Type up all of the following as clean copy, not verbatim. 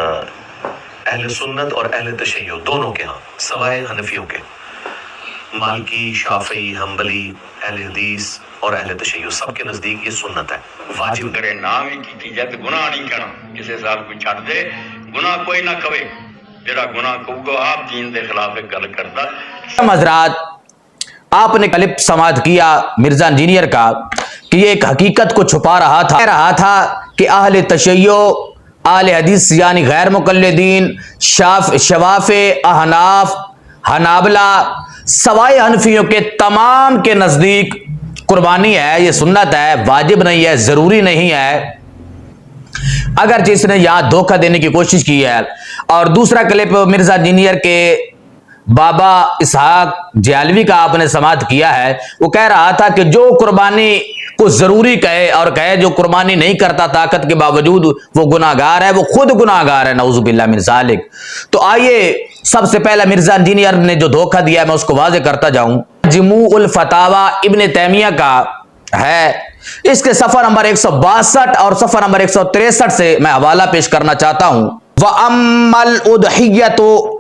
اہل سنت اور اہل تشیع دونوں کے ہاں سوائے حنفیوں کے، مالکی، شافعی، حنبلی، اہل حدیث اور اہل تشیع سب کے نزدیک یہ سنت ہے، واجب کرے نام ہی کی جائے گناہ نہیں کرنا، کسی سال کوئی چھڑ دے گناہ کوئی نہ کرے، جڑا گناہ کہو آپ دین دے خلاف گل کرتا۔ حضرات آپ نے کلپ سماعت کیا مرزا انجینئر کا کہ یہ ایک حقیقت کو چھپا رہا تھا، کہہ رہا تھا کہ اہل تشیع، اہل حدیث یعنی غیر مقلدین، شواف، احناف، حنابلہ سوائے حنفیوں کے تمام کے نزدیک قربانی ہے، یہ سنت ہے، واجب نہیں ہے، ضروری نہیں ہے، اگرچہ اس نے یہاں دھوکہ دینے کی کوشش کی ہے۔ اور دوسرا کلپ مرزا انجینئر کے بابا اسحاق جیالوی کا آپ نے سماعت کیا ہے، وہ کہہ رہا تھا کہ جو قربانی کو ضروری کہے اور کہے جو قربانی نہیں کرتا طاقت کے باوجود وہ گناہگار ہے، وہ خود گناہگار ہے، نعوذ باللہ من ذالک۔ تو آئیے سب سے پہلا مرزا انجینئر نے جو دھوکہ دیا ہے میں اس کو واضح کرتا جاؤں۔ مجموع الفتاوی ابن تیمیہ کا ہے، اس کے صفحہ نمبر 162 اور صفحہ نمبر 163 سے میں حوالہ پیش کرنا چاہتا ہوں۔ وَأَمَّا الْأُضْحِيَّةُ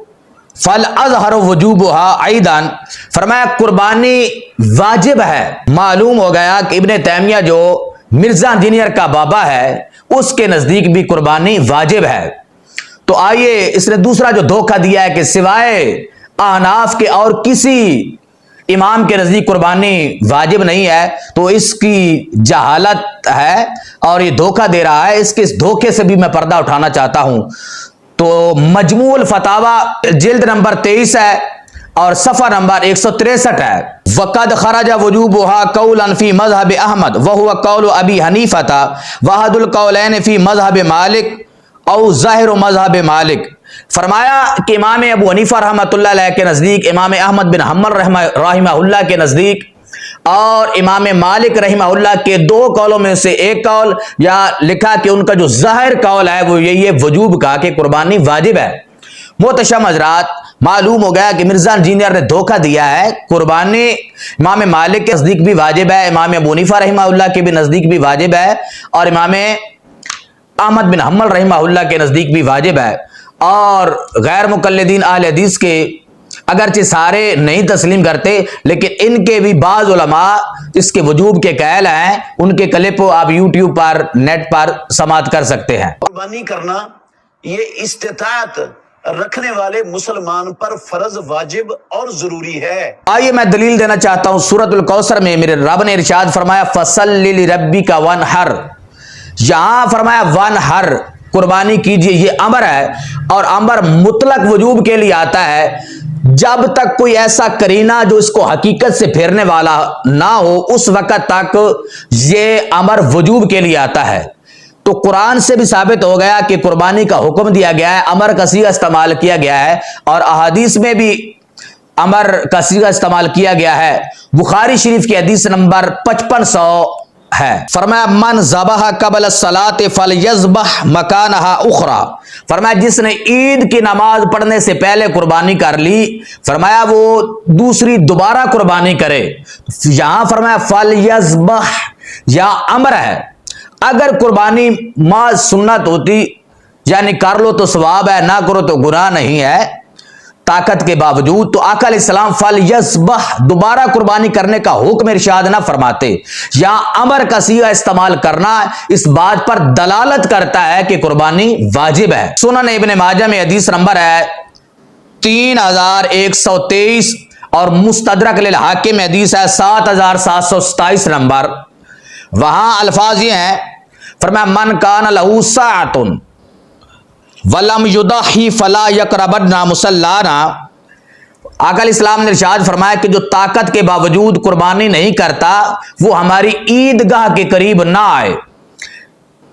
فَالْأَظْهَرُ وُجُوبُهَا أَيْضًا، فرمایا قربانی واجب ہے۔ معلوم ہو گیا کہ ابن تیمیہ جو مرزا انجینئر کا بابا ہے اس کے نزدیک بھی قربانی واجب ہے۔ تو آئیے اس نے دوسرا جو دھوکہ دیا ہے کہ سوائے احناف کے اور کسی امام کے نزدیک قربانی واجب نہیں ہے، تو اس کی جہالت ہے اور یہ دھوکہ دے رہا ہے، اس کے اس دھوکے سے بھی میں پردہ اٹھانا چاہتا ہوں۔ تو مجموع الفتاوی جلد نمبر 23 ہے اور صفحہ نمبر 163 ہے۔ وقد خرج وجوبها قولا فی مذہب احمد وهو قول ابی حنیفہ واحد القولین فی مذہب مالک او ظاہر مذہب مالک، فرمایا کہ امام ابو حنیفہ رحمۃ اللہ علیہ کے نزدیک، امام احمد بن حنبل رحمہ اللہ کے نزدیک اور امام مالک رحمہ اللہ کے دو قولوں میں سے ایک قول، یا لکھا کہ ان کا جو ظاہر قول ہے وہ یہی ہے وجوب کا، کہ قربانی واجب ہے۔ محتشم حضرات معلوم ہو گیا کہ مرزا انجینئر نے دھوکہ دیا ہے، قربانی امام مالک کے نزدیک بھی واجب ہے، امام ابو حنیفہ رحمہ اللہ کے بھی نزدیک بھی واجب ہے، اور امام احمد بن حنبل رحمہ اللہ کے نزدیک بھی واجب ہے۔ اور غیر مقلدین اہل حدیث کے اگرچہ سارے نہیں تسلیم کرتے، لیکن ان کے بھی بعض علماء اس کے وجوب کے قائل ہیں، ان کے کلپ آپ یوٹیوب پر نیٹ پر سماعت کر سکتے ہیں۔ قربانی کرنا یہ استطاعت رکھنے والے مسلمان پر فرض، واجب اور ضروری ہے۔ آئیے میں دلیل دینا چاہتا ہوں، سورۃ الکوثر میں میرے رب نے ارشاد فرمایا فَصَلِّ لِرَبِّكَ وَانْحَرْ، یہاں فرمایا وَانْحَرْ، قربانی کیجئے، یہ امر ہے، اور امر مطلق وجوب کے لیے آتا ہے جب تک کوئی ایسا کرینہ جو اس کو حقیقت سے پھیرنے والا نہ ہو، اس وقت تک یہ امر وجوب کے لیے آتا ہے۔ تو قرآن سے بھی ثابت ہو گیا کہ قربانی کا حکم دیا گیا ہے، امر کا صیغہ استعمال کیا گیا ہے، اور احادیث میں بھی امر کا صیغہ استعمال کیا گیا ہے۔ بخاری شریف کی حدیث نمبر 5500 ہے، فرمایا من ذبح قبل الصلاۃ فلیذبح مکانہا اخرى، فرمایا جس نے عید کی نماز پڑھنے سے پہلے قربانی کر لی، فرمایا وہ دوسری دوبارہ قربانی کرے۔ یہاں فرمایا فلیذبح، یا امر ہے، اگر قربانی ما سنت ہوتی یعنی کر لو تو ثواب ہے، نہ کرو تو گناہ نہیں ہے طاقت کے باوجود، تو آقا علیہ السلام فلیذبح دوبارہ قربانی کرنے کا حکم ارشاد نہ فرماتے۔ یا امر کا صیغہ استعمال کرنا اس بات پر دلالت کرتا ہے کہ قربانی واجب ہے۔ سنن ابن ماجہ میں حدیث نمبر ہے 3123 اور مستدرک للحاکم میں حدیث ہے 7727 نمبر، وہاں الفاظ یہ ہیں، فرمایا من کان لہ ساعۃ ولم یضحی فلا یقربن مصلانا، آقا علیہ السلام نے ارشاد فرمایا کہ جو طاقت کے باوجود قربانی نہیں کرتا وہ ہماری عیدگاہ کے قریب نہ آئے۔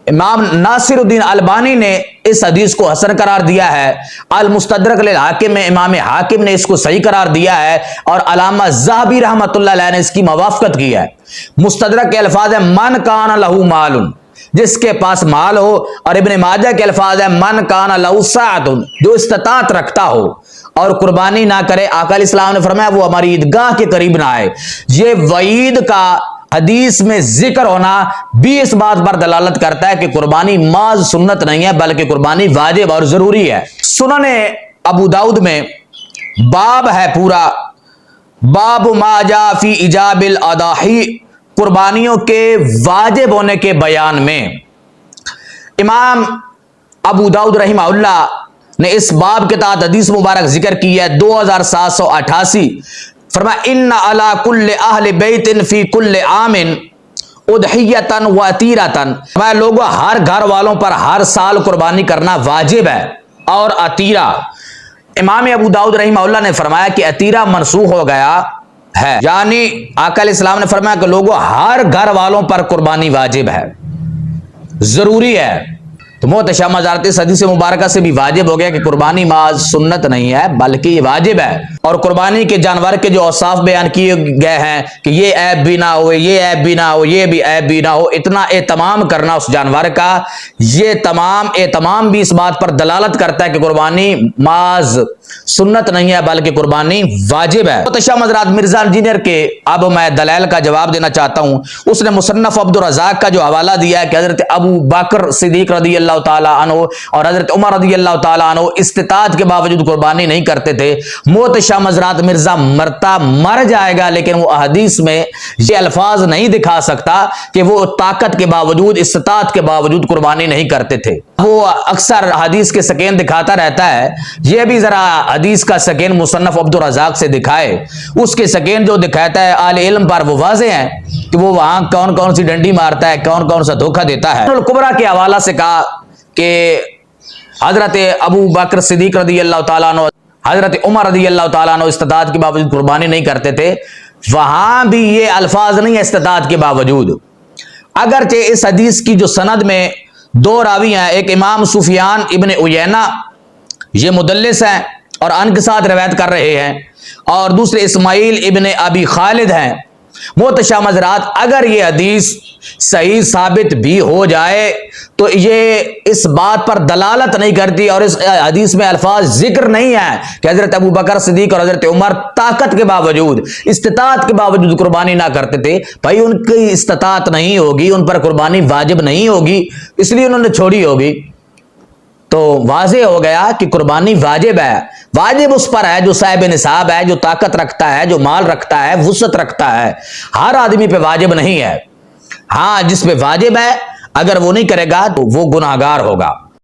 امام ناصر الدین البانی نے اس حدیث کو حسن قرار دیا ہے، المستدرک للحاکم میں امام حاکم نے اس کو صحیح قرار دیا ہے، اور علامہ ذہبی رحمۃ اللہ علیہ نے اس کی موافقت کی ہے۔ مستدرک کے الفاظ ہیں من کان لہ مال، جس کے پاس مال ہو، اور ابن ماجہ کے الفاظ ہیں من کان لہ ساعۃ، جو استطاعت رکھتا ہو اور قربانی نہ کرے، آقا علیہ السلام نے فرمایا وہ ہماری عیدگاہ کے قریب نہ آئے۔ یہ وعید کا حدیث میں ذکر ہونا بھی اس بات پر دلالت کرتا ہے کہ قربانی محض سنت نہیں ہے بلکہ قربانی واجب اور ضروری ہے۔ سنن ابو داؤد میں باب ہے پورا، باب ما جاء فی ایجاب الاضاحی، قربانیوں کے واجب ہونے کے بیان میں۔ امام ابو داؤد رحمہ اللہ نے اس باب کے تحت حدیث مبارک ذکر کی ہے 2788، فرمایا ان علی کل اہل بیت فی کل عام اضحیۃ و عتیرۃ، فرمایا لوگوں ہر گھر والوں پر ہر سال قربانی کرنا واجب ہے اور عتیرہ۔ امام ابو داؤد رحمہ اللہ نے فرمایا کہ عتیرہ منسوخ ہو گیا ہے، یعنی آقا علیہ السلام نے فرمایا کہ لوگوں ہر گھر والوں پر قربانی واجب ہے، ضروری ہے۔ تو محتشم حضرات اس حدیث مبارکہ سے بھی واجب ہو گیا کہ قربانی محض سنت نہیں ہے بلکہ یہ واجب ہے، اور قربانی کے جانور کے جو اوصاف بیان کیے گئے ہیں کہ یہ عیب بھی نہ ہو، یہ عیب بھی نہ ہو، یہ بھی عیب بھی نہ ہو، اتنا اہتمام کرنا اس جانور کا، یہ تمام اہتمام بھی اس بات پر دلالت کرتا ہے کہ قربانی محض سنت نہیں ہے بلکہ قربانی واجب ہے۔ محتشم حضرات مرزا انجینئر کے اب میں دلائل کا جواب دینا چاہتا ہوں۔ اس نے مصنف عبد الرزاق کا جو حوالہ دیا ہے کہ حضرت ابو بکر صدیق رضی اللہ تعالی عنہ اور حضرت عمر رضی اللہ تعالی عنہ استطاعت کے باوجود قربانی نہیں کرتے تھے۔ محتشم حضرات مرزا مرتا مر جائے گا لیکن وہ احادیث میں یہ الفاظ نہیں دکھا سکتا کہ وہ طاقت کے باوجود استطاعت کے باوجود قربانی نہیں کرتے تھے۔ وہ اکثر حدیث کے سکین دکھاتا رہتا ہے، یہ بھی ذرا حدیث کا سکین مصنف عبد الرزاق سے دکھائے، اس کے سکین جو دکھاتا ہے اہل علم پر وہ واضح ہے کہ وہ وہاں کون کون سی ڈنڈی مارتا ہے، کون کون سا دھوکہ دیتا ہے۔ الکبریٰ کے حوالہ سے کہا کہ حضرت ابو بکر صدیق رضی اللہ تعالیٰ عنہ، حضرت عمر رضی اللہ تعالیٰ عنہ استطاعت کے باوجود قربانی نہیں کرتے تھے، وہاں بھی یہ الفاظ نہیں ہے استطاعت کے باوجود۔ اگرچہ اس حدیث کی جو سند میں دو راوی ہیں، ایک امام سفیان ابن عیینہ یہ مدلس ہیں اور ان کے ساتھ روایت کر رہے ہیں، اور دوسرے اسماعیل ابن ابی خالد ہیں۔ محتشم حضرات اگر یہ حدیث صحیح ثابت بھی ہو جائے تو یہ اس بات پر دلالت نہیں کرتی، اور اس حدیث میں الفاظ ذکر نہیں ہے کہ حضرت ابو بکر صدیق اور حضرت عمر طاقت کے باوجود استطاعت کے باوجود قربانی نہ کرتے تھے۔ بھائی ان کی استطاعت نہیں ہوگی، ان پر قربانی واجب نہیں ہوگی، اس لیے انہوں نے چھوڑی ہوگی۔ تو واضح ہو گیا کہ قربانی واجب ہے، واجب اس پر ہے جو صاحب نصاب ہے، جو طاقت رکھتا ہے، جو مال رکھتا ہے، وسعت رکھتا ہے۔ ہر آدمی پہ واجب نہیں ہے، ہاں جس پہ واجب ہے اگر وہ نہیں کرے گا تو وہ گناہگار ہوگا۔